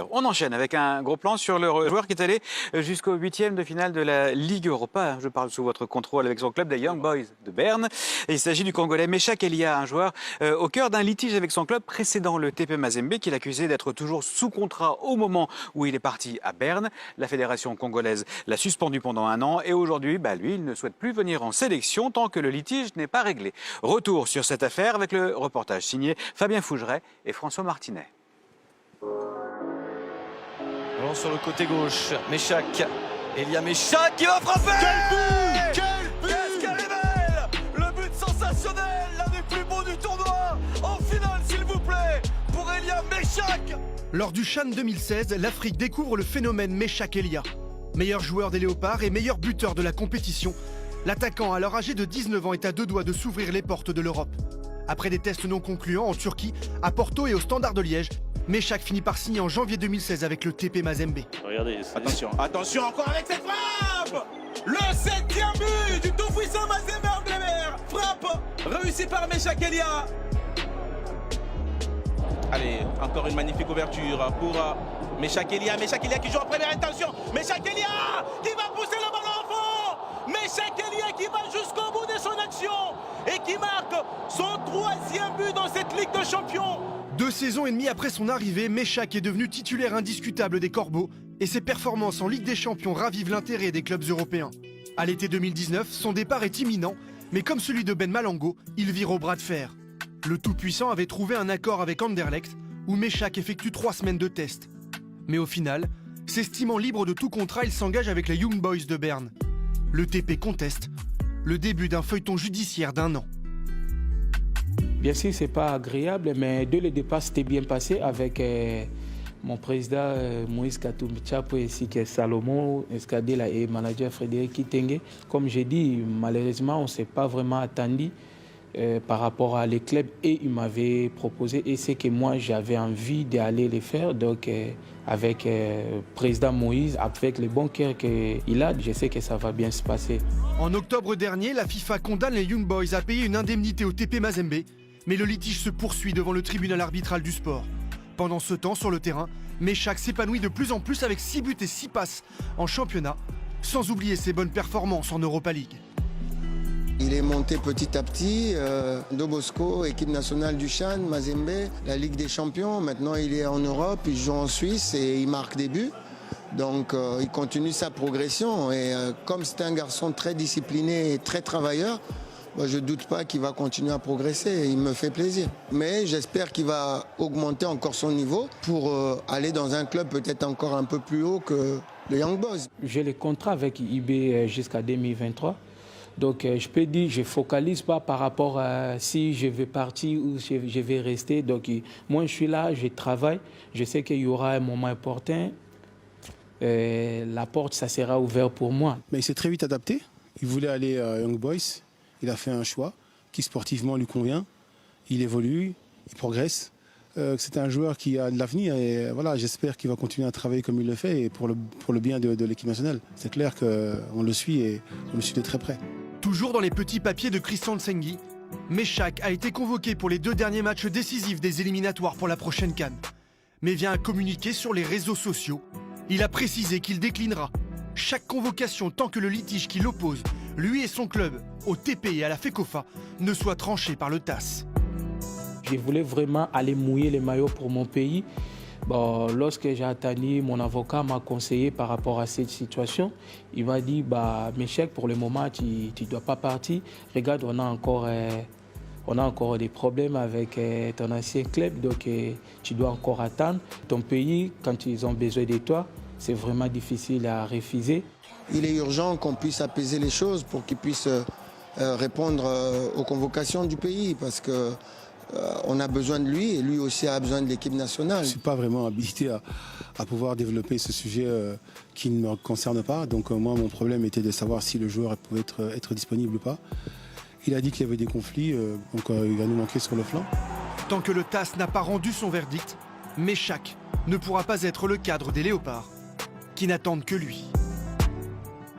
On enchaîne avec un gros plan sur le joueur qui est allé jusqu'au 8e de finale de la Ligue Europa. Je parle sous votre contrôle avec son club, les Young Boys de Berne. Et il s'agit du Congolais Meshak Elia, un joueur au cœur d'un litige avec son club précédent, le TP Mazembe, qui l'accusait d'être toujours sous contrat au moment où il est parti à Berne. La fédération congolaise l'a suspendu pendant 1 an et aujourd'hui, lui, il ne souhaite plus venir en sélection tant que le litige n'est pas réglé. Retour sur cette affaire avec le reportage signé Fabien Fougeret et François Martinet. Ballon sur le côté gauche, Meshak, Elia Meshak qui va frapper. Quel but! Qu'est-ce qu'elle est belle! Le but sensationnel, l'un des plus beaux du tournoi. En finale, s'il vous plaît, pour Elia Meshak. Lors du CHAN 2016, l'Afrique découvre le phénomène Meshak Elia. Meilleur joueur des Léopards et meilleur buteur de la compétition, l'attaquant alors âgé de 19 ans est à 2 doigts de s'ouvrir les portes de l'Europe. Après des tests non concluants en Turquie, à Porto et au Standard de Liège, Meshak finit par signer en janvier 2016 avec le TP Mazembe. Regardez, Attention encore avec cette frappe. Le 7e but du tout-puissant Mazembe Angleterre. Frappe réussie par Meshak Elia. Allez, encore une magnifique ouverture pour Meshak Elia. Meshak Elia qui joue en première intention. Meshak Elia qui va pousser le ballon en fond. Meshak Elia qui va jusqu'au bout de son action et qui marque son 3e but dans cette Ligue de Champions. 2 saisons et demie après son arrivée, Meshak est devenu titulaire indiscutable des Corbeaux et ses performances en Ligue des Champions ravivent l'intérêt des clubs européens. À l'été 2019, son départ est imminent, mais comme celui de Ben Malango, il vire au bras de fer. Le tout-puissant avait trouvé un accord avec Anderlecht où Meshak effectue 3 semaines de tests. Mais au final, s'estimant libre de tout contrat, il s'engage avec les Young Boys de Berne. Le TP conteste, le début d'un feuilleton judiciaire d'1 an. Bien sûr, ce n'est pas agréable, mais dès le départ, c'était bien passé avec mon président Moïse Katumbi Tchapo ainsi que Salomon Escadela et manager Frédéric Kitenge. Comme j'ai dit, malheureusement, on ne s'est pas vraiment attendu par rapport à les clubs et il m'avait proposé et c'est que moi j'avais envie d'aller les faire. Donc avec le président Moïse, avec le bon cœur qu'il a, je sais que ça va bien se passer. En octobre dernier, la FIFA condamne les Young Boys à payer une indemnité au TP Mazembe. Mais le litige se poursuit devant le tribunal arbitral du sport. Pendant ce temps, sur le terrain, Meshak s'épanouit de plus en plus avec 6 buts et 6 passes en championnat, sans oublier ses bonnes performances en Europa League. Il est monté petit à petit, Dobosco, équipe nationale du CHAN, Mazembe, la Ligue des Champions. Maintenant, il est en Europe, il joue en Suisse et il marque des buts. Donc, il continue sa progression. Et comme c'est un garçon très discipliné et très travailleur, je ne doute pas qu'il va continuer à progresser, il me fait plaisir. Mais j'espère qu'il va augmenter encore son niveau pour aller dans un club peut-être encore un peu plus haut que le Young Boys. J'ai le contrat avec IB jusqu'à 2023. Donc je peux dire, je ne focalise pas par rapport à si je vais partir ou je vais rester. Donc moi je suis là, je travaille, je sais qu'il y aura un moment important. La porte, ça sera ouvert pour moi. Mais il s'est très vite adapté, il voulait aller à Young Boys. Il a fait un choix qui sportivement lui convient. Il évolue, il progresse. C'est un joueur qui a de l'avenir et voilà, j'espère qu'il va continuer à travailler comme il le fait et pour le bien de l'équipe nationale. C'est clair qu'on le suit et on le suit de très près. Toujours dans les petits papiers de Christian Tsenghi, Meshak a été convoqué pour les 2 derniers matchs décisifs des éliminatoires pour la prochaine CAN. Mais vient à communiquer sur les réseaux sociaux. Il a précisé qu'il déclinera chaque convocation tant que le litige qui l'oppose, lui et son club, au TP et à la FECOFA, ne soit tranché par le TAS. Je voulais vraiment aller mouiller les maillots pour mon pays. Lorsque j'ai attendu, mon avocat m'a conseillé par rapport à cette situation. Il m'a dit, Meshak, pour le moment, tu ne dois pas partir. Regarde, on a encore des problèmes avec ton ancien club, donc tu dois encore attendre. Ton pays, quand ils ont besoin de toi, c'est vraiment difficile à refuser. Il est urgent qu'on puisse apaiser les choses pour qu'il puisse répondre aux convocations du pays parce qu'on a besoin de lui et lui aussi a besoin de l'équipe nationale. Je ne suis pas vraiment habilité à pouvoir développer ce sujet qui ne me concerne pas. Donc moi, mon problème était de savoir si le joueur pouvait être disponible ou pas. Il a dit qu'il y avait des conflits, donc il va nous manquer sur le flanc. Tant que le TAS n'a pas rendu son verdict, Meshak ne pourra pas être le cadre des Léopards qui n'attendent que lui.